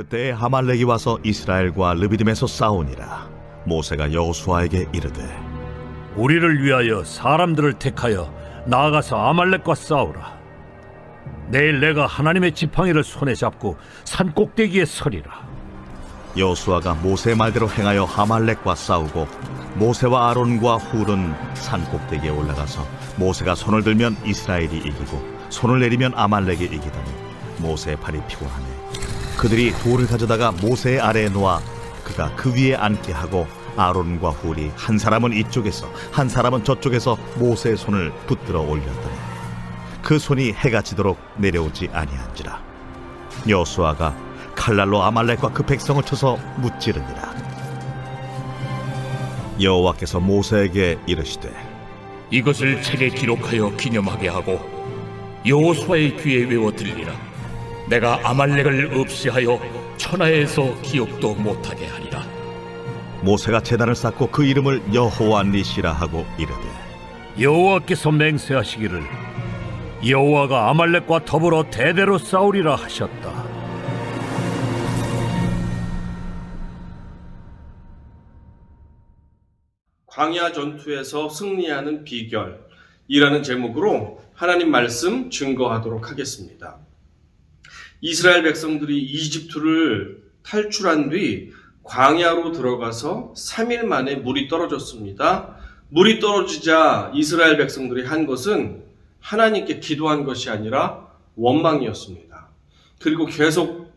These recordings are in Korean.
그때 아말렉이 와서 이스라엘과 르비딤에서 싸우니라. 모세가 여호수아에게 이르되 우리를 위하여 사람들을 택하여 나아가서 아말렉과 싸우라. 내일 내가 하나님의 지팡이를 손에 잡고 산 꼭대기에 서리라. 여호수아가 모세의 말대로 행하여 아말렉과 싸우고 모세와 아론과 훌은 산 꼭대기에 올라가서 모세가 손을 들면 이스라엘이 이기고 손을 내리면 아말렉이 이기더니 모세의 팔이 피곤하네. 그들이 돌을 가져다가 모세의 아래에 놓아 그가 그 위에 앉게 하고 아론과 훌이 한 사람은 이쪽에서 한 사람은 저쪽에서 모세의 손을 붙들어 올렸더니 그 손이 해가 지도록 내려오지 아니한지라. 여호수아가 칼날로 아말렉과 그 백성을 쳐서 무찌르니라. 여호와께서 모세에게 이르시되 이것을 책에 기록하여 기념하게 하고 여호수아의 귀에 외워 들리라. 내가 아말렉을 없이하여 천하에서 기억도 못하게 하리라. 모세가 제단을 쌓고 그 이름을 여호와 니시라 하고 이르되 여호와께서 맹세하시기를 여호와가 아말렉과 더불어 대대로 싸우리라 하셨다. 광야 전투에서 승리하는 비결이라는 제목으로 하나님 말씀 증거하도록 하겠습니다. 이스라엘 백성들이 이집트를 탈출한 뒤 광야로 들어가서 3일 만에 물이 떨어졌습니다. 물이 떨어지자 이스라엘 백성들이 한 것은 하나님께 기도한 것이 아니라 원망이었습니다. 그리고 계속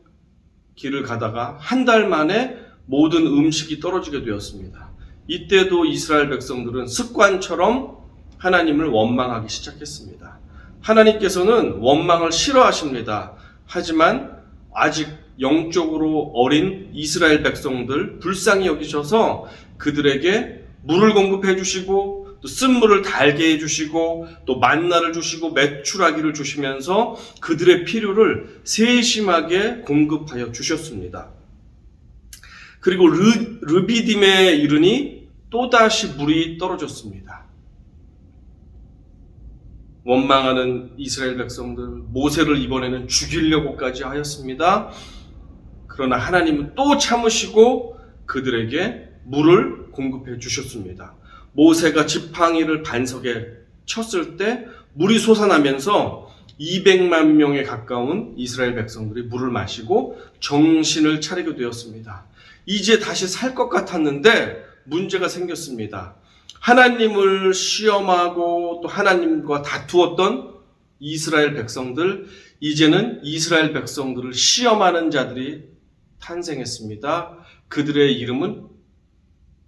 길을 가다가 한 달 만에 모든 음식이 떨어지게 되었습니다. 이때도 이스라엘 백성들은 습관처럼 하나님을 원망하기 시작했습니다. 하나님께서는 원망을 싫어하십니다. 하지만 아직 영적으로 어린 이스라엘 백성들 불쌍히 여기셔서 그들에게 물을 공급해 주시고 또 쓴물을 달게 해주시고 또 만나를 주시고 메추라기를 주시면서 그들의 필요를 세심하게 공급하여 주셨습니다. 그리고 르비딤에 이르니 또다시 물이 떨어졌습니다. 원망하는 이스라엘 백성들, 모세를 이번에는 죽이려고까지 하였습니다. 그러나 하나님은 또 참으시고 그들에게 물을 공급해 주셨습니다. 모세가 지팡이를 반석에 쳤을 때 물이 솟아나면서 200만 명에 가까운 이스라엘 백성들이 물을 마시고 정신을 차리게 되었습니다. 이제 다시 살 것 같았는데 문제가 생겼습니다. 하나님을 시험하고 또 하나님과 다투었던 이스라엘 백성들, 이제는 이스라엘 백성들을 시험하는 자들이 탄생했습니다. 그들의 이름은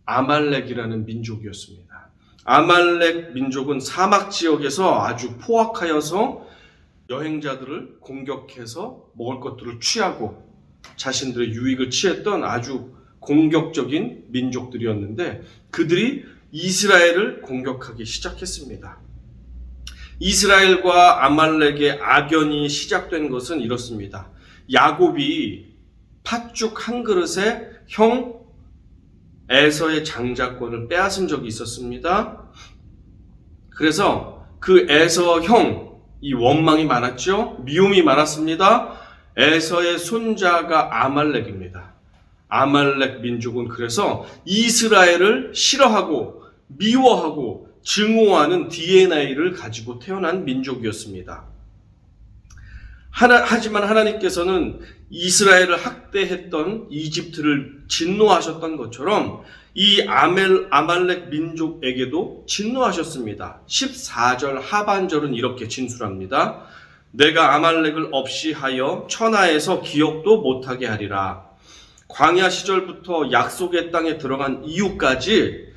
아말렉이라는 민족이었습니다. 아말렉 민족은 사막 지역에서 아주 포악하여서 여행자들을 공격해서 먹을 것들을 취하고 자신들의 유익을 취했던 아주 공격적인 민족들이었는데 그들이 이스라엘을 공격하기 시작했습니다. 이스라엘과 아말렉의 악연이 시작된 것은 이렇습니다. 야곱이 팥죽 한 그릇에 형 에서의 장자권을 빼앗은 적이 있었습니다. 그래서 그 에서 형, 이 원망이 많았죠. 미움이 많았습니다. 에서의 손자가 아말렉입니다. 아말렉 민족은 그래서 이스라엘을 싫어하고 미워하고 증오하는 DNA를 가지고 태어난 민족이었습니다. 하지만 하나님께서는 이스라엘을 학대했던 이집트를 진노하셨던 것처럼 이 아말렉 민족에게도 진노하셨습니다. 14절 하반절은 이렇게 진술합니다. 내가 아말렉을 없이 하여 천하에서 기억도 못하게 하리라. 광야 시절부터 약속의 땅에 들어간 이후까지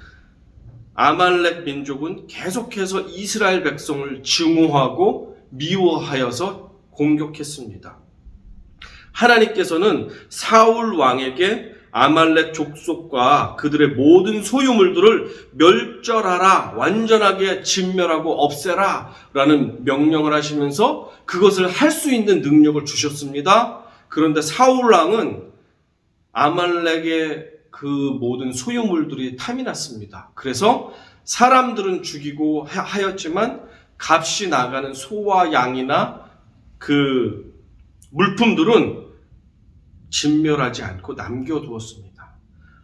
아말렉 민족은 계속해서 이스라엘 백성을 증오하고 미워하여서 공격했습니다. 하나님께서는 사울 왕에게 아말렉 족속과 그들의 모든 소유물들을 멸절하라, 완전하게 진멸하고 없애라 라는 명령을 하시면서 그것을 할 수 있는 능력을 주셨습니다. 그런데 사울 왕은 아말렉의 그 모든 소유물들이 탐이 났습니다. 그래서 사람들은 죽이고 하였지만 값이 나가는 소와 양이나 그 물품들은 진멸하지 않고 남겨두었습니다.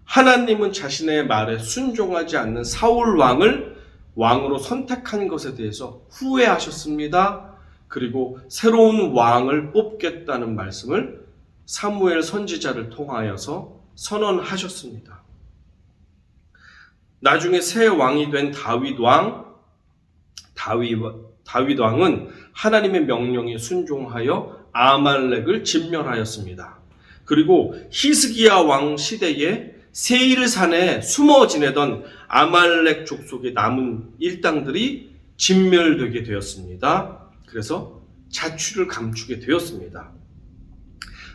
하나님은 자신의 말에 순종하지 않는 사울 왕을 왕으로 선택한 것에 대해서 후회하셨습니다. 그리고 새로운 왕을 뽑겠다는 말씀을 사무엘 선지자를 통하여서 선언하셨습니다. 나중에 새 왕이 된 다윗 왕은 하나님의 명령에 순종하여 아말렉을 진멸하였습니다. 그리고 히스기야 왕 시대에 세일산에 숨어 지내던 아말렉 족속의 남은 일당들이 진멸되게 되었습니다. 그래서 자취를 감추게 되었습니다.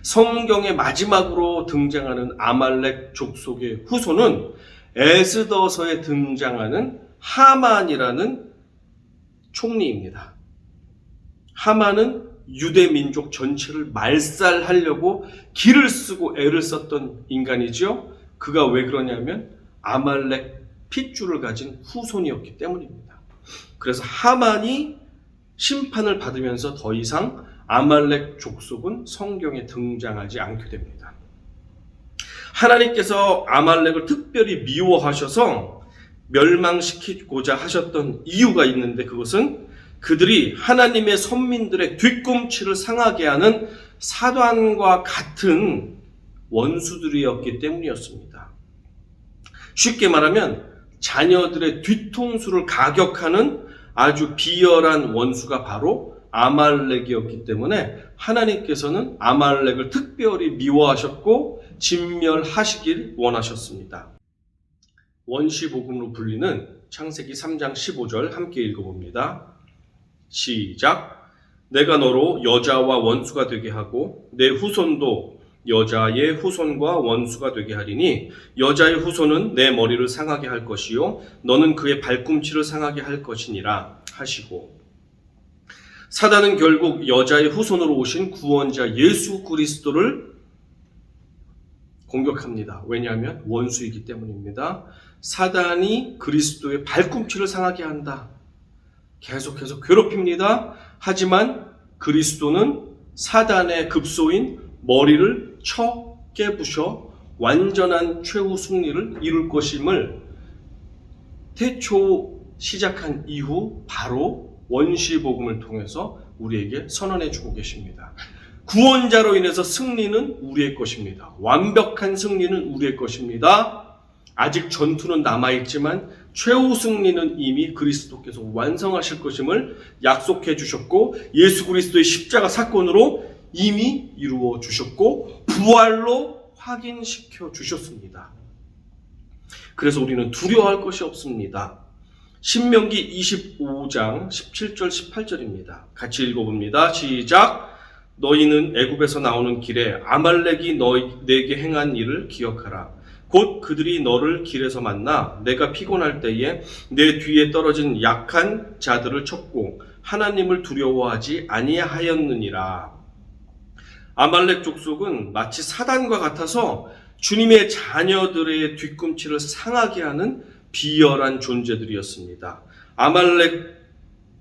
성경의 마지막으로 등장하는 아말렉 족속의 후손은 에스더서에 등장하는 하만이라는 총리입니다. 하만은 유대 민족 전체를 말살하려고 기를 쓰고 애를 썼던 인간이죠. 그가 왜 그러냐면 아말렉 핏줄을 가진 후손이었기 때문입니다. 그래서 하만이 심판을 받으면서 더 이상 아말렉 족속은 성경에 등장하지 않게 됩니다. 하나님께서 아말렉을 특별히 미워하셔서 멸망시키고자 하셨던 이유가 있는데, 그것은 그들이 하나님의 선민들의 뒤꿈치를 상하게 하는 사단과 같은 원수들이었기 때문이었습니다. 쉽게 말하면 자녀들의 뒤통수를 가격하는 아주 비열한 원수가 바로 아말렉이었기 때문에 하나님께서는 아말렉을 특별히 미워하셨고 진멸하시길 원하셨습니다. 원시복음으로 불리는 창세기 3장 15절 함께 읽어봅니다. 시작. 내가 너로 여자와 원수가 되게 하고 내 후손도 여자의 후손과 원수가 되게 하리니 여자의 후손은 내 머리를 상하게 할 것이요 너는 그의 발꿈치를 상하게 할 것이니라 하시고, 사단은 결국 여자의 후손으로 오신 구원자 예수 그리스도를 공격합니다. 왜냐하면 원수이기 때문입니다. 사단이 그리스도의 발꿈치를 상하게 한다. 계속해서 괴롭힙니다. 하지만 그리스도는 사단의 급소인 머리를 쳐 깨부셔 완전한 최후 승리를 이룰 것임을 태초 시작한 이후 바로 원시복음을 통해서 우리에게 선언해 주고 계십니다. 구원자로 인해서 승리는 우리의 것입니다. 완벽한 승리는 우리의 것입니다. 아직 전투는 남아있지만 최후 승리는 이미 그리스도께서 완성하실 것임을 약속해 주셨고, 예수 그리스도의 십자가 사건으로 이미 이루어 주셨고 부활로 확인시켜 주셨습니다. 그래서 우리는 두려워할 것이 없습니다. 신명기 25장 17절 18절입니다. 같이 읽어봅니다. 시작. 너희는 애굽에서 나오는 길에 아말렉이 내게 행한 일을 기억하라. 곧 그들이 너를 길에서 만나 내가 피곤할 때에 내 뒤에 떨어진 약한 자들을 쳤고 하나님을 두려워하지 아니하였느니라. 아말렉 족속은 마치 사단과 같아서 주님의 자녀들의 뒤꿈치를 상하게 하는 비열한 존재들이었습니다. 아말렉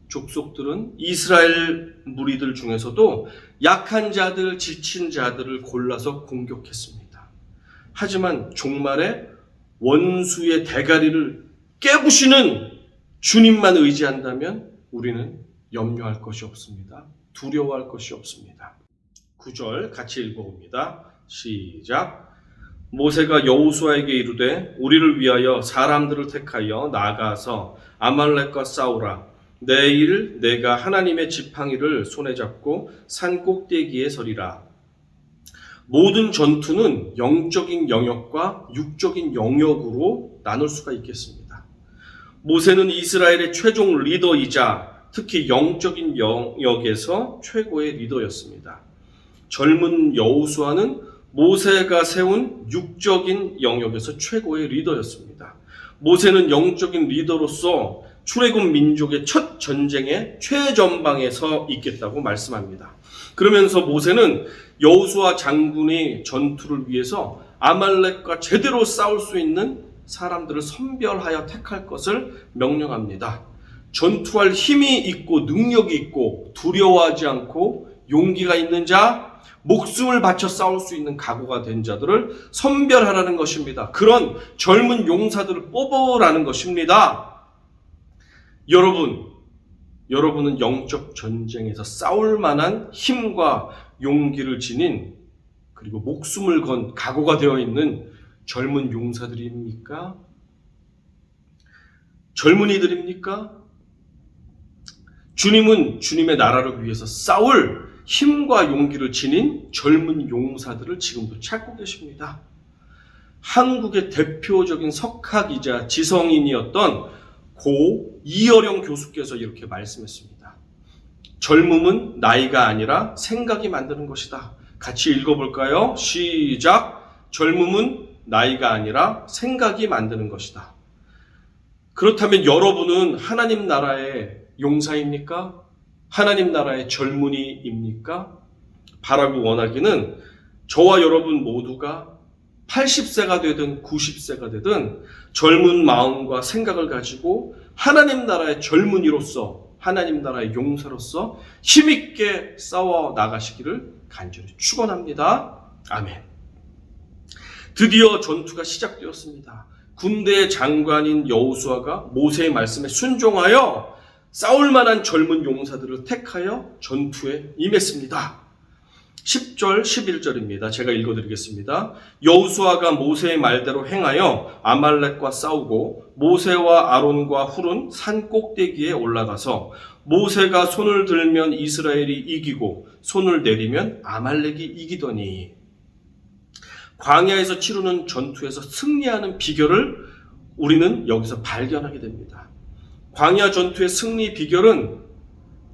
족속들은 이스라엘 무리들 중에서도 약한 자들, 지친 자들을 골라서 공격했습니다. 하지만 종말에 원수의 대가리를 깨부시는 주님만 의지한다면 우리는 염려할 것이 없습니다. 두려워할 것이 없습니다. 9절 같이 읽어봅니다. 시작. 모세가 여호수아에게 이르되 우리를 위하여 사람들을 택하여 나아가서 아말렉과 싸우라. 내일 내가 하나님의 지팡이를 손에 잡고 산 꼭대기에 서리라. 모든 전투는 영적인 영역과 육적인 영역으로 나눌 수가 있겠습니다. 모세는 이스라엘의 최종 리더이자 특히 영적인 영역에서 최고의 리더였습니다. 젊은 여호수아는 모세가 세운 육적인 영역에서 최고의 리더였습니다. 모세는 영적인 리더로서 출애굽 민족의 첫 전쟁의 최전방에 서 있겠다고 말씀합니다. 그러면서 모세는 여호수아 장군이 전투를 위해서 아말렉과 제대로 싸울 수 있는 사람들을 선별하여 택할 것을 명령합니다. 전투할 힘이 있고 능력이 있고 두려워하지 않고 용기가 있는 자, 목숨을 바쳐 싸울 수 있는 각오가 된 자들을 선별하라는 것입니다. 그런 젊은 용사들을 뽑으라는 것입니다. 여러분은 영적 전쟁에서 싸울 만한 힘과 용기를 지닌 그리고 목숨을 건 각오가 되어 있는 젊은 용사들입니까? 젊은이들입니까? 주님은 주님의 나라를 위해서 싸울 힘과 용기를 지닌 젊은 용사들을 지금도 찾고 계십니다. 한국의 대표적인 석학이자 지성인이었던 고 이어령 교수께서 이렇게 말씀했습니다. 젊음은 나이가 아니라 생각이 만드는 것이다. 같이 읽어볼까요? 시작! 젊음은 나이가 아니라 생각이 만드는 것이다. 그렇다면 여러분은 하나님 나라의 용사입니까? 하나님 나라의 젊은이입니까? 바라고 원하기는 저와 여러분 모두가 80세가 되든 90세가 되든 젊은 마음과 생각을 가지고 하나님 나라의 젊은이로서 하나님 나라의 용사로서 힘있게 싸워 나가시기를 간절히 축원합니다. 아멘. 드디어 전투가 시작되었습니다. 군대의 장관인 여호수아가 모세의 말씀에 순종하여 싸울 만한 젊은 용사들을 택하여 전투에 임했습니다. 10절, 11절입니다. 제가 읽어드리겠습니다. 여호수아가 모세의 말대로 행하여 아말렉과 싸우고 모세와 아론과 훌은 산 꼭대기에 올라가서 모세가 손을 들면 이스라엘이 이기고 손을 내리면 아말렉이 이기더니 광야에서 치르는 전투에서 승리하는 비결을 우리는 여기서 발견하게 됩니다. 광야 전투의 승리 비결은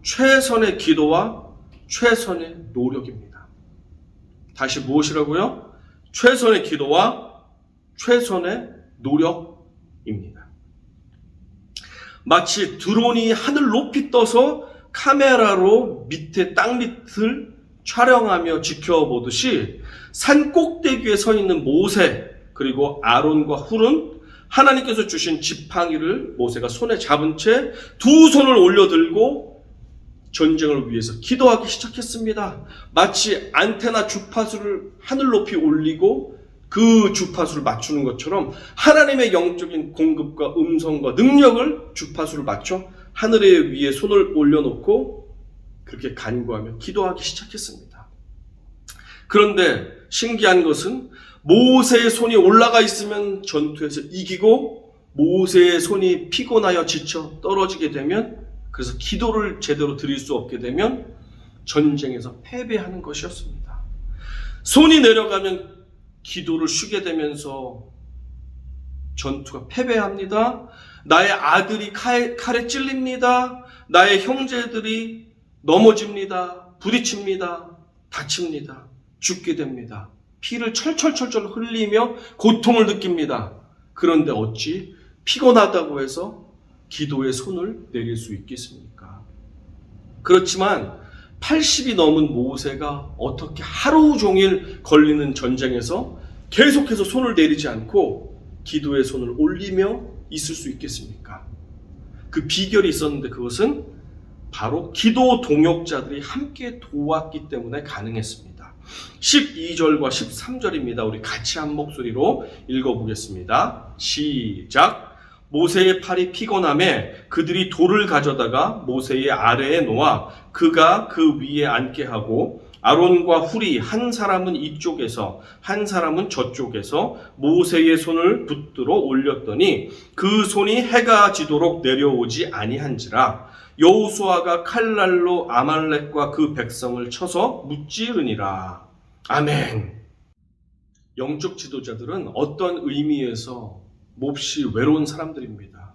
최선의 기도와 최선의 노력입니다. 다시 무엇이라고요? 최선의 기도와 최선의 노력입니다. 마치 드론이 하늘 높이 떠서 카메라로 밑에 땅 밑을 촬영하며 지켜보듯이 산 꼭대기에 서 있는 모세 그리고 아론과 훌은 하나님께서 주신 지팡이를 모세가 손에 잡은 채 두 손을 올려들고 전쟁을 위해서 기도하기 시작했습니다. 마치 안테나 주파수를 하늘 높이 올리고 그 주파수를 맞추는 것처럼 하나님의 영적인 공급과 음성과 능력을 주파수를 맞춰 하늘에 위에 손을 올려놓고 그렇게 간구하며 기도하기 시작했습니다. 그런데 신기한 것은 모세의 손이 올라가 있으면 전투에서 이기고 모세의 손이 피곤하여 지쳐 떨어지게 되면 그래서 기도를 제대로 드릴 수 없게 되면 전쟁에서 패배하는 것이었습니다. 손이 내려가면 기도를 쉬게 되면서 전투가 패배합니다. 나의 아들이 칼에 찔립니다. 나의 형제들이 넘어집니다. 부딪힙니다. 다칩니다. 죽게 됩니다. 피를 철철철철 흘리며 고통을 느낍니다. 그런데 어찌 피곤하다고 해서 기도의 손을 내릴 수 있겠습니까? 그렇지만 80이 넘은 모세가 어떻게 하루 종일 걸리는 전쟁에서 계속해서 손을 내리지 않고 기도의 손을 올리며 있을 수 있겠습니까? 그 비결이 있었는데 그것은 바로 기도 동역자들이 함께 도왔기 때문에 가능했습니다. 12절과 13절입니다. 우리 같이 한 목소리로 읽어보겠습니다. 시작! 모세의 팔이 피곤함에 그들이 돌을 가져다가 모세의 아래에 놓아 그가 그 위에 앉게 하고 아론과 훌이 한 사람은 이쪽에서 한 사람은 저쪽에서 모세의 손을 붙들어 올렸더니 그 손이 해가 지도록 내려오지 아니한지라 여호수아가 칼날로 아말렉과 그 백성을 쳐서 무찌르니라. 아멘. 영적 지도자들은 어떤 의미에서 몹시 외로운 사람들입니다.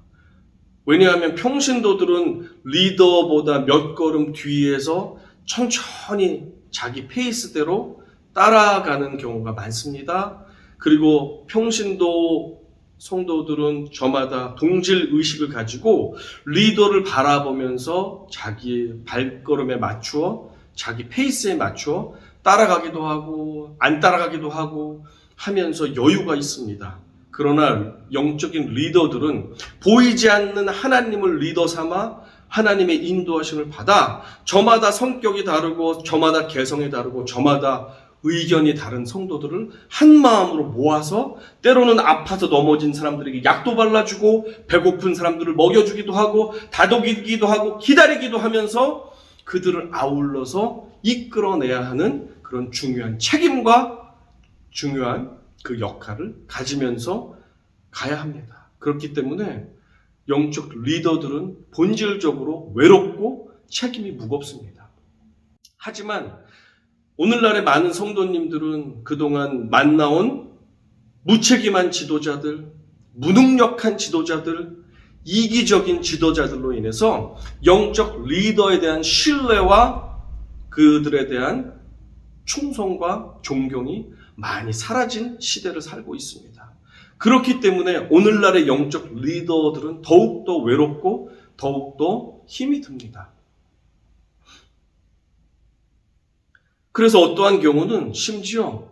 왜냐하면 평신도들은 리더보다 몇 걸음 뒤에서 천천히 자기 페이스대로 따라가는 경우가 많습니다. 그리고 평신도 성도들은 저마다 동질 의식을 가지고 리더를 바라보면서 자기의 발걸음에 맞추어 자기 페이스에 맞추어 따라가기도 하고 안 따라가기도 하고 하면서 여유가 있습니다. 그러나 영적인 리더들은 보이지 않는 하나님을 리더 삼아 하나님의 인도하심을 받아 저마다 성격이 다르고 저마다 개성이 다르고 저마다 의견이 다른 성도들을 한 마음으로 모아서 때로는 아파서 넘어진 사람들에게 약도 발라주고 배고픈 사람들을 먹여주기도 하고 다독이기도 하고 기다리기도 하면서 그들을 아울러서 이끌어내야 하는 그런 중요한 책임과 중요한 그 역할을 가지면서 가야 합니다. 그렇기 때문에 영적 리더들은 본질적으로 외롭고 책임이 무겁습니다. 하지만 오늘날의 많은 성도님들은 그동안 만나온 무책임한 지도자들, 무능력한 지도자들, 이기적인 지도자들로 인해서 영적 리더에 대한 신뢰와 그들에 대한 충성과 존경이 많이 사라진 시대를 살고 있습니다. 그렇기 때문에 오늘날의 영적 리더들은 더욱더 외롭고 더욱더 힘이 듭니다. 그래서 어떠한 경우는 심지어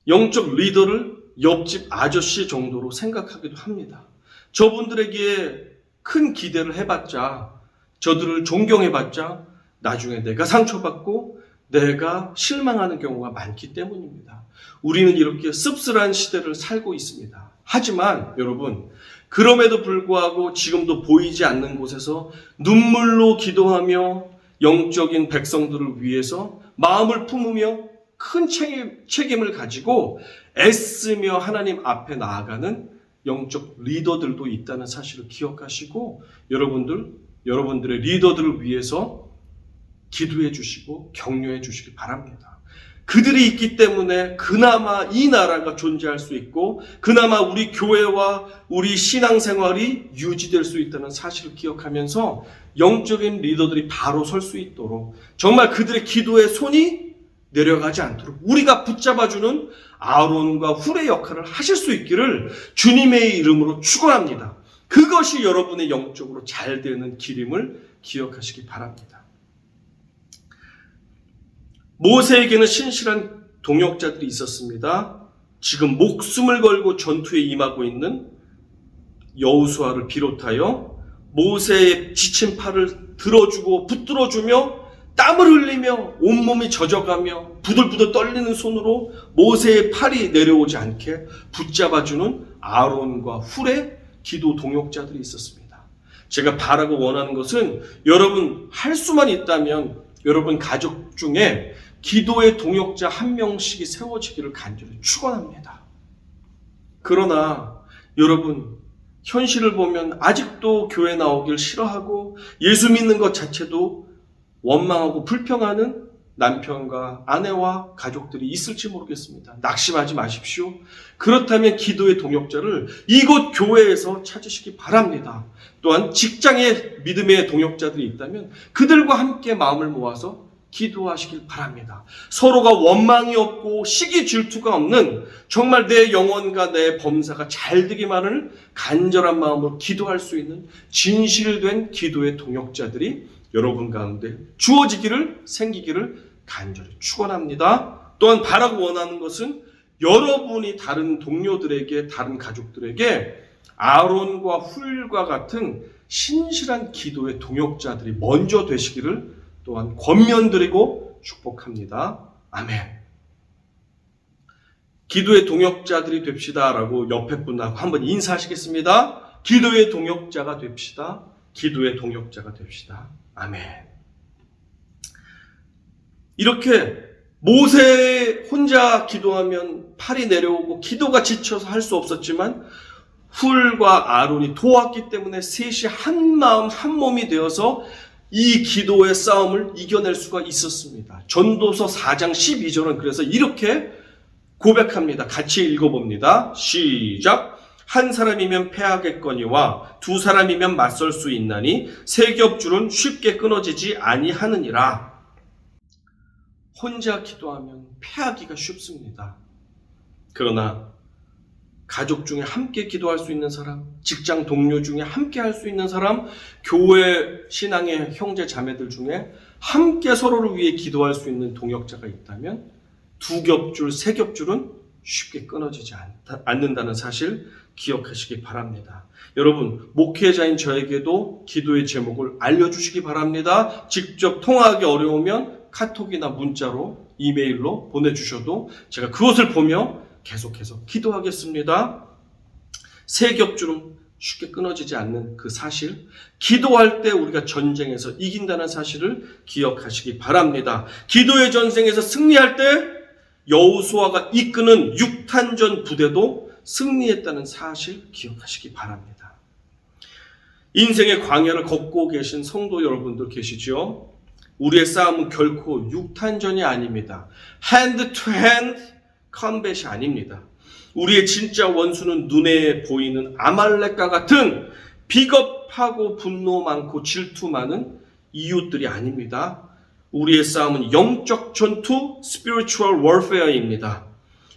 영적 리더를 옆집 아저씨 정도로 생각하기도 합니다. 저분들에게 큰 기대를 해봤자, 저들을 존경해봤자 나중에 내가 상처받고 내가 실망하는 경우가 많기 때문입니다. 우리는 이렇게 씁쓸한 시대를 살고 있습니다. 하지만 여러분, 그럼에도 불구하고 지금도 보이지 않는 곳에서 눈물로 기도하며 영적인 백성들을 위해서 마음을 품으며 큰 책임을 가지고 애쓰며 하나님 앞에 나아가는 영적 리더들도 있다는 사실을 기억하시고 여러분들의 리더들을 위해서 기도해 주시고 격려해 주시기 바랍니다. 그들이 있기 때문에 그나마 이 나라가 존재할 수 있고 그나마 우리 교회와 우리 신앙생활이 유지될 수 있다는 사실을 기억하면서 영적인 리더들이 바로 설 수 있도록 정말 그들의 기도의 손이 내려가지 않도록 우리가 붙잡아주는 아론과 훌의 역할을 하실 수 있기를 주님의 이름으로 축원합니다. 그것이 여러분의 영적으로 잘 되는 길임을 기억하시기 바랍니다. 모세에게는 신실한 동역자들이 있었습니다. 지금 목숨을 걸고 전투에 임하고 있는 여호수아를 비롯하여 모세의 지친 팔을 들어주고 붙들어주며 땀을 흘리며 온몸이 젖어가며 부들부들 떨리는 손으로 모세의 팔이 내려오지 않게 붙잡아주는 아론과 훌의 기도 동역자들이 있었습니다. 제가 바라고 원하는 것은 여러분 할 수만 있다면 여러분 가족 중에 기도의 동역자 한 명씩이 세워지기를 간절히 축원합니다. 그러나 여러분 현실을 보면 아직도 교회 나오길 싫어하고 예수 믿는 것 자체도 원망하고 불평하는 남편과 아내와 가족들이 있을지 모르겠습니다. 낙심하지 마십시오. 그렇다면 기도의 동역자를 이곳 교회에서 찾으시기 바랍니다. 또한 직장에 믿음의 동역자들이 있다면 그들과 함께 마음을 모아서 기도하시길 바랍니다. 서로가 원망이 없고 시기 질투가 없는 정말 내 영혼과 내 범사가 잘 되기만을 간절한 마음으로 기도할 수 있는 진실된 기도의 동역자들이 여러분 가운데 주어지기를 생기기를 간절히 축원합니다. 또한 바라고 원하는 것은 여러분이 다른 동료들에게 다른 가족들에게 아론과 훌과 같은 신실한 기도의 동역자들이 먼저 되시기를 또한 권면드리고 축복합니다. 아멘. 기도의 동역자들이 됩시다라고 옆에 분하고 한번 인사하시겠습니다. 기도의 동역자가 됩시다. 기도의 동역자가 됩시다. 아멘. 이렇게 모세 혼자 기도하면 팔이 내려오고 기도가 지쳐서 할 수 없었지만 훌과 아론이 도왔기 때문에 셋이 한 마음 한 몸이 되어서 이 기도의 싸움을 이겨낼 수가 있었습니다. 전도서 4장 12절은 그래서 이렇게 고백합니다. 같이 읽어봅니다. 시작. 한 사람이면 패하겠거니와 두 사람이면 맞설 수 있나니 세 겹줄은 쉽게 끊어지지 아니하느니라. 혼자 기도하면 패하기가 쉽습니다. 그러나 가족 중에 함께 기도할 수 있는 사람, 직장 동료 중에 함께 할 수 있는 사람, 교회 신앙의 형제 자매들 중에 함께 서로를 위해 기도할 수 있는 동역자가 있다면 두 겹줄, 세 겹줄은 쉽게 끊어지지 않는다는 사실 기억하시기 바랍니다. 여러분, 목회자인 저에게도 기도의 제목을 알려주시기 바랍니다. 직접 통화하기 어려우면 카톡이나 문자로, 이메일로 보내주셔도 제가 그것을 보며 계속해서 기도하겠습니다. 세 겹줄은 쉽게 끊어지지 않는 그 사실, 기도할 때 우리가 전쟁에서 이긴다는 사실을 기억하시기 바랍니다. 기도의 전쟁에서 승리할 때 여호수아가 이끄는 6탄전 부대도 승리했다는 사실 기억하시기 바랍니다. 인생의 광야를 걷고 계신 성도 여러분들 계시죠? 우리의 싸움은 결코 6탄전이 아닙니다. hand to hand 컴뱃이 아닙니다. 우리의 진짜 원수는 눈에 보이는 아말렉과 같은 비겁하고 분노 많고 질투 많은 이웃들이 아닙니다. 우리의 싸움은 영적 전투, spiritual warfare입니다.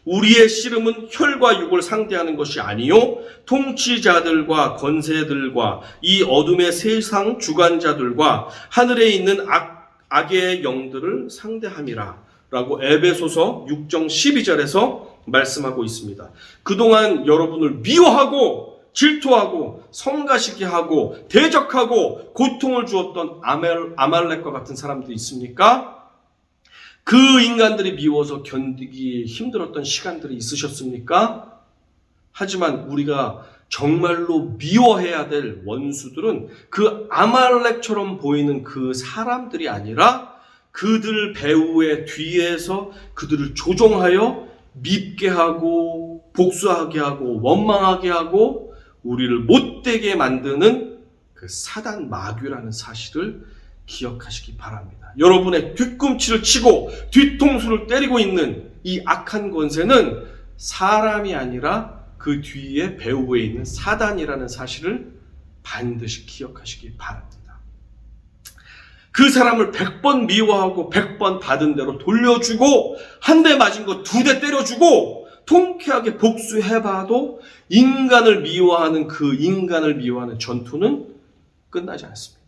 우리의 씨름은 혈과 육을 상대하는 것이 아니요 통치자들과 권세들과 이 어둠의 세상 주관자들과 하늘에 있는 악의 영들을 상대함이라 라고 에베소서 6장 12절에서 말씀하고 있습니다. 그동안 여러분을 미워하고 질투하고 성가시게 하고 대적하고 고통을 주었던 아말렉과 같은 사람들이 있습니까? 그 인간들이 미워서 견디기 힘들었던 시간들이 있으셨습니까? 하지만 우리가 정말로 미워해야 될 원수들은 그 아말렉처럼 보이는 그 사람들이 아니라 그들 배후의 뒤에서 그들을 조종하여 밉게 하고 복수하게 하고 원망하게 하고 우리를 못되게 만드는 그 사단 마귀라는 사실을 기억하시기 바랍니다. 여러분의 뒤꿈치를 치고 뒤통수를 때리고 있는 이 악한 권세는 사람이 아니라 그 뒤에 배후에 있는 사단이라는 사실을 반드시 기억하시기 바랍니다. 그 사람을 100번 미워하고 100번 받은 대로 돌려주고 한 대 맞은 거 2대 때려주고 통쾌하게 복수해봐도 인간을 미워하는 그 인간을 미워하는 전투는 끝나지 않습니다.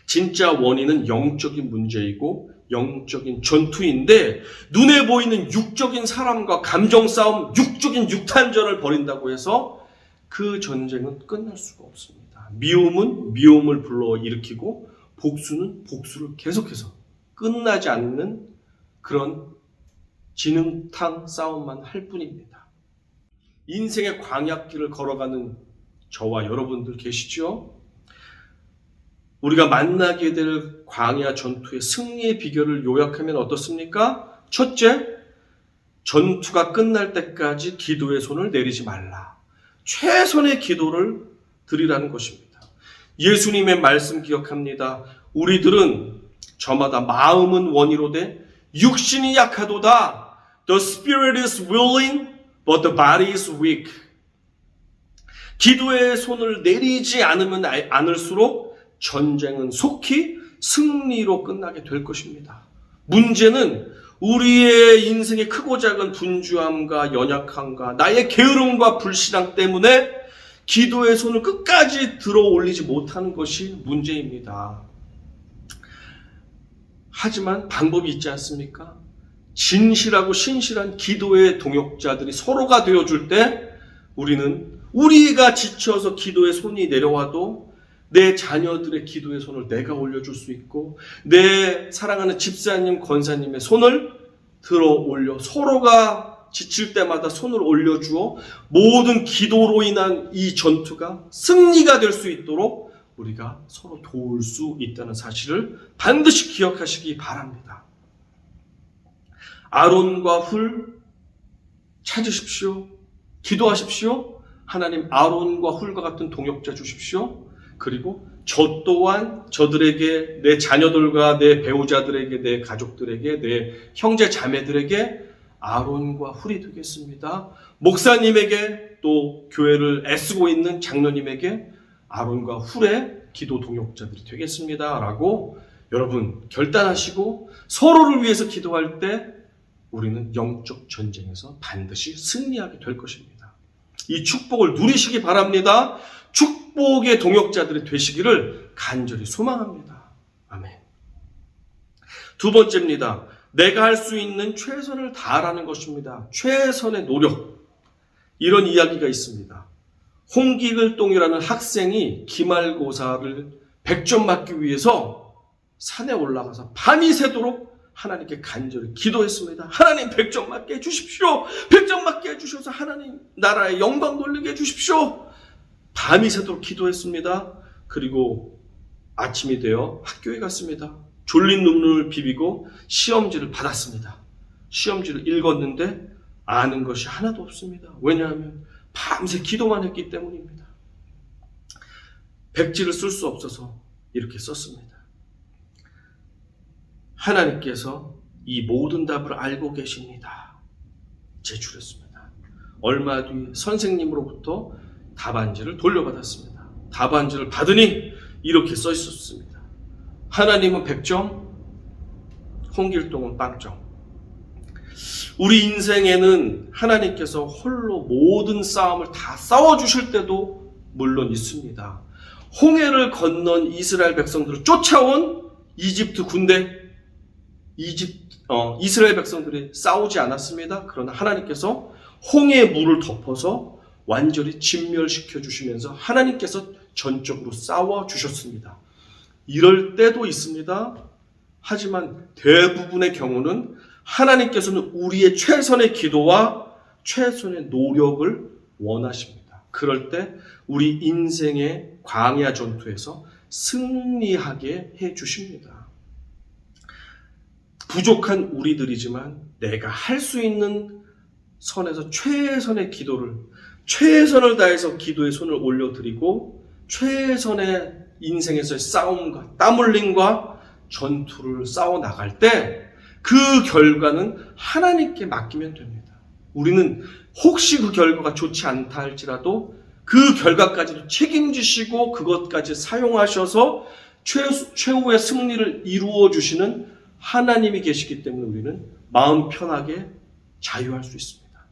진짜 원인은 영적인 문제이고 영적인 전투인데 눈에 보이는 육적인 사람과 감정 싸움, 육적인 육탄전을 벌인다고 해서 그 전쟁은 끝날 수가 없습니다. 미움은 미움을 불러일으키고 복수는 복수를 계속해서 끝나지 않는 그런 진흙탕 싸움만 할 뿐입니다. 인생의 광야길을 걸어가는 저와 여러분들 계시죠? 우리가 만나게 될 광야 전투의 승리의 비결을 요약하면 어떻습니까? 첫째, 전투가 끝날 때까지 기도의 손을 내리지 말라. 최선의 기도를 드리라는 것입니다. 예수님의 말씀 기억합니다. 우리들은 저마다 마음은 원이로되 육신이 약하도다. The spirit is willing, but the body is weak. 기도의 손을 내리지 않으면 않을수록 전쟁은 속히 승리로 끝나게 될 것입니다. 문제는 우리의 인생의 크고 작은 분주함과 연약함과 나의 게으름과 불신앙 때문에 기도의 손을 끝까지 들어 올리지 못하는 것이 문제입니다. 하지만 방법이 있지 않습니까? 진실하고 신실한 기도의 동역자들이 서로가 되어줄 때 우리는 우리가 지쳐서 기도의 손이 내려와도 내 자녀들의 기도의 손을 내가 올려줄 수 있고 내 사랑하는 집사님, 권사님의 손을 들어 올려 서로가 지칠 때마다 손을 올려주어 모든 기도로 인한 이 전투가 승리가 될 수 있도록 우리가 서로 도울 수 있다는 사실을 반드시 기억하시기 바랍니다. 아론과 훌 찾으십시오. 기도하십시오. 하나님 아론과 훌과 같은 동역자 주십시오. 그리고 저 또한 저들에게, 내 자녀들과 내 배우자들에게, 내 가족들에게, 내 형제 자매들에게 아론과 훌이 되겠습니다. 목사님에게, 또 교회를 애쓰고 있는 장로님에게 아론과 훌의 기도 동역자들이 되겠습니다. 라고 여러분 결단하시고 서로를 위해서 기도할 때 우리는 영적 전쟁에서 반드시 승리하게 될 것입니다. 이 축복을 누리시기 바랍니다. 축복의 동역자들이 되시기를 간절히 소망합니다. 아멘. 두 번째입니다. 내가 할 수 있는 최선을 다하라는 것입니다. 최선의 노력. 이런 이야기가 있습니다. 홍기글동이라는 학생이 기말고사를 100점 맞기 위해서 산에 올라가서 밤이 새도록 하나님께 간절히 기도했습니다. 하나님 100점 맞게 해주십시오. 100점 맞게 해주셔서 하나님 나라의 영광 돌리게 해주십시오. 밤이 새도록 기도했습니다. 그리고 아침이 되어 학교에 갔습니다. 졸린 눈을 비비고 시험지를 받았습니다. 시험지를 읽었는데 아는 것이 하나도 없습니다. 왜냐하면 밤새 기도만 했기 때문입니다. 백지를 쓸 수 없어서 이렇게 썼습니다. 하나님께서 이 모든 답을 알고 계십니다. 제출했습니다. 얼마 뒤 선생님으로부터 답안지를 돌려받았습니다. 답안지를 받으니 이렇게 써 있었습니다. 하나님은 100점, 홍길동은 빵점. 우리 인생에는 하나님께서 홀로 모든 싸움을 다 싸워주실 때도 물론 있습니다. 홍해를 건넌 이스라엘 백성들을 쫓아온 이집트 군대, 이스라엘 백성들이 싸우지 않았습니다. 그러나 하나님께서 홍해의 물을 덮어서 완전히 진멸시켜 주시면서 하나님께서 전적으로 싸워 주셨습니다. 이럴 때도 있습니다. 하지만 대부분의 경우는 하나님께서는 우리의 최선의 기도와 최선의 노력을 원하십니다. 그럴 때 우리 인생의 광야 전투에서 승리하게 해 주십니다. 부족한 우리들이지만 내가 할 수 있는 선에서 최선의 기도를, 최선을 다해서 기도의 손을 올려드리고 최선의 인생에서의 싸움과 땀 흘림과 전투를 싸워 나갈 때 그 결과는 하나님께 맡기면 됩니다. 우리는 혹시 그 결과가 좋지 않다 할지라도 그 결과까지도 책임지시고 그것까지 사용하셔서 최후의 승리를 이루어 주시는 하나님이 계시기 때문에 우리는 마음 편하게 자유할 수 있습니다.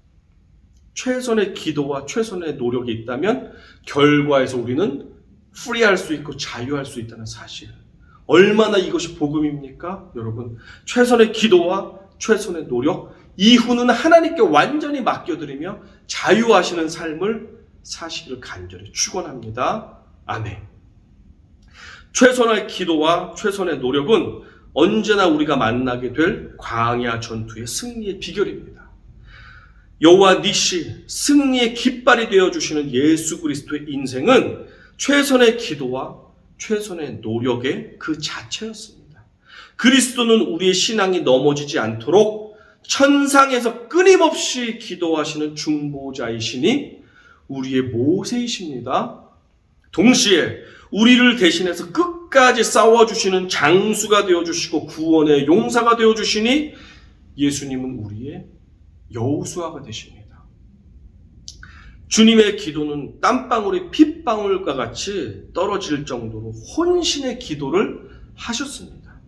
최선의 기도와 최선의 노력이 있다면 결과에서 우리는 프리할 수 있고 자유할 수 있다는 사실. 얼마나 이것이 복음입니까? 여러분, 최선의 기도와 최선의 노력, 이후는 하나님께 완전히 맡겨드리며 자유하시는 삶을 사시기를 간절히 축원합니다. 아멘. 최선의 기도와 최선의 노력은 언제나 우리가 만나게 될 광야 전투의 승리의 비결입니다. 여호와 니시, 승리의 깃발이 되어주시는 예수 그리스도의 인생은 최선의 기도와 최선의 노력의 그 자체였습니다. 그리스도는 우리의 신앙이 넘어지지 않도록 천상에서 끊임없이 기도하시는 중보자이시니 우리의 모세이십니다. 동시에 우리를 대신해서 끝까지 싸워주시는 장수가 되어주시고 구원의 용사가 되어주시니 예수님은 우리의 여호수아가 되십니다. 주님의 기도는 땀방울이 핏방울과 같이 떨어질 정도로 혼신의 기도를 하셨습니다.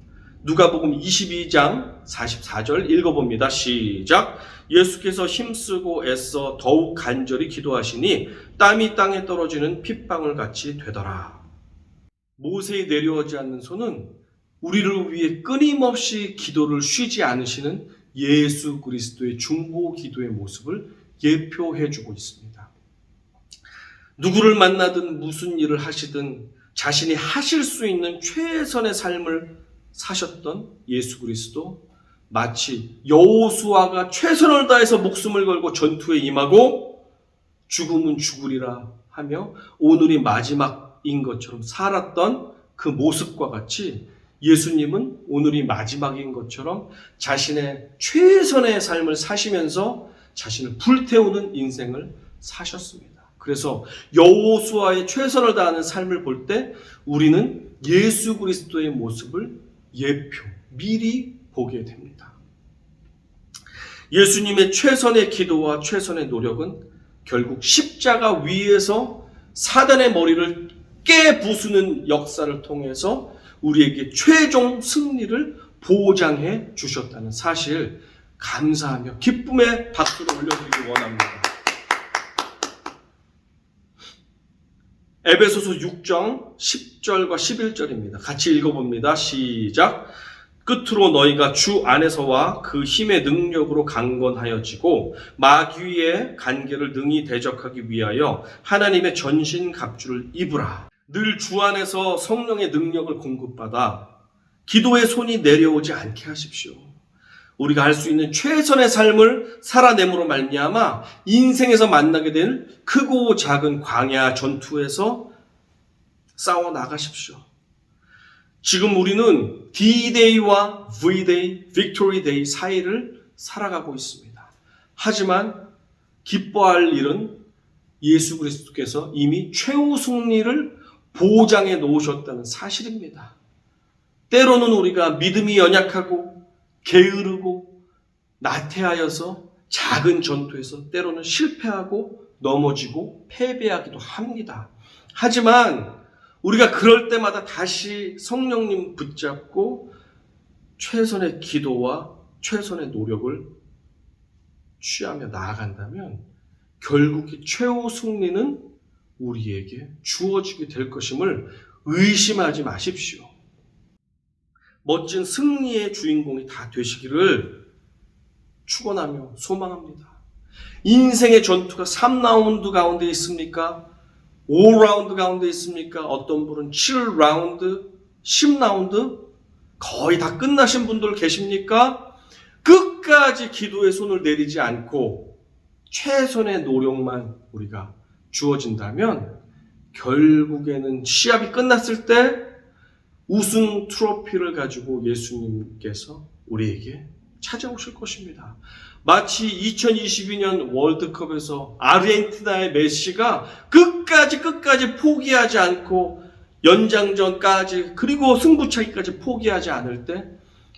누가복음 22장 44절 읽어봅니다. 시작. 예수께서 힘쓰고 애써 더욱 간절히 기도하시니 땀이 땅에 떨어지는 핏방울 같이 되더라. 모세의 내려오지 않는 손은 우리를 위해 끊임없이 기도를 쉬지 않으시는 예수 그리스도의 중보 기도의 모습을 예표해 주고 있습니다. 누구를 만나든 무슨 일을 하시든 자신이 하실 수 있는 최선의 삶을 사셨던 예수 그리스도, 마치 여호수아가 최선을 다해서 목숨을 걸고 전투에 임하고 죽음은 죽으리라 하며 오늘이 마지막인 것처럼 살았던 그 모습과 같이 예수님은 오늘이 마지막인 것처럼 자신의 최선의 삶을 사시면서 자신을 불태우는 인생을 사셨습니다. 그래서 여호수아의 최선을 다하는 삶을 볼 때 우리는 예수 그리스도의 모습을 미리 보게 됩니다. 예수님의 최선의 기도와 최선의 노력은 결국 십자가 위에서 사단의 머리를 깨부수는 역사를 통해서 우리에게 최종 승리를 보장해 주셨다는 사실, 감사하며 기쁨의 박수를 올려드리기 원합니다. 에베소서 6장 10절과 11절입니다. 같이 읽어봅니다. 시작. 끝으로 너희가 주 안에서와 그 힘의 능력으로 강건하여지고 마귀의 간계를 능히 대적하기 위하여 하나님의 전신 갑주를 입으라. 늘 주 안에서 성령의 능력을 공급받아 기도의 손이 내려오지 않게 하십시오. 우리가 할 수 있는 최선의 삶을 살아냄으로 말미암아 인생에서 만나게 될 크고 작은 광야 전투에서 싸워 나가십시오. 지금 우리는 D-Day와 V-Day, Victory Day 사이를 살아가고 있습니다. 하지만 기뻐할 일은 예수 그리스도께서 이미 최후 승리를 보장해 놓으셨다는 사실입니다. 때로는 우리가 믿음이 연약하고 게으르고 나태하여서 작은 전투에서 때로는 실패하고 넘어지고 패배하기도 합니다. 하지만 우리가 그럴 때마다 다시 성령님 붙잡고 최선의 기도와 최선의 노력을 취하며 나아간다면 결국 최후 승리는 우리에게 주어지게 될 것임을 의심하지 마십시오. 멋진 승리의 주인공이 다 되시기를 축원하며 소망합니다. 인생의 전투가 3라운드 가운데 있습니까? 5라운드 가운데 있습니까? 어떤 분은 7라운드, 10라운드? 거의 다 끝나신 분들 계십니까? 끝까지 기도의 손을 내리지 않고 최선의 노력만 우리가 주어진다면 결국에는 시합이 끝났을 때 우승 트로피를 가지고 예수님께서 우리에게 찾아오실 것입니다. 마치 2022년 월드컵에서 아르헨티나의 메시가 끝까지 포기하지 않고 연장전까지 그리고 승부차기까지 포기하지 않을 때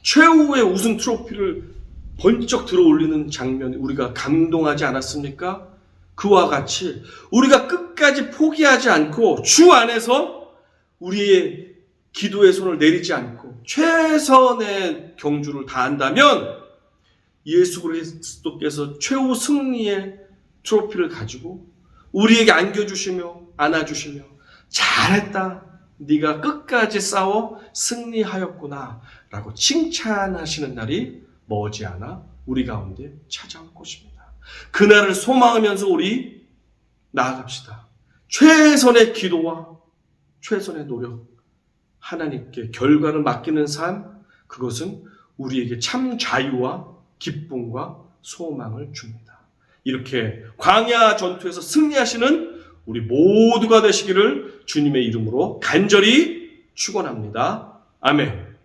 최후의 우승 트로피를 번쩍 들어 올리는 장면이 우리가 감동하지 않았습니까? 그와 같이 우리가 끝까지 포기하지 않고 주 안에서 우리의 기도의 손을 내리지 않고 최선의 경주를 다한다면 예수 그리스도께서 최후 승리의 트로피를 가지고 우리에게 안겨주시며 안아주시며 잘했다. 네가 끝까지 싸워 승리하였구나 라고 칭찬하시는 날이 머지않아 우리 가운데 찾아올 것입니다. 그날을 소망하면서 우리 나아갑시다. 최선의 기도와 최선의 노력, 하나님께 결과를 맡기는 삶, 그것은 우리에게 참 자유와 기쁨과 소망을 줍니다. 이렇게 광야 전투에서 승리하시는 우리 모두가 되시기를 주님의 이름으로 간절히 축원합니다. 아멘.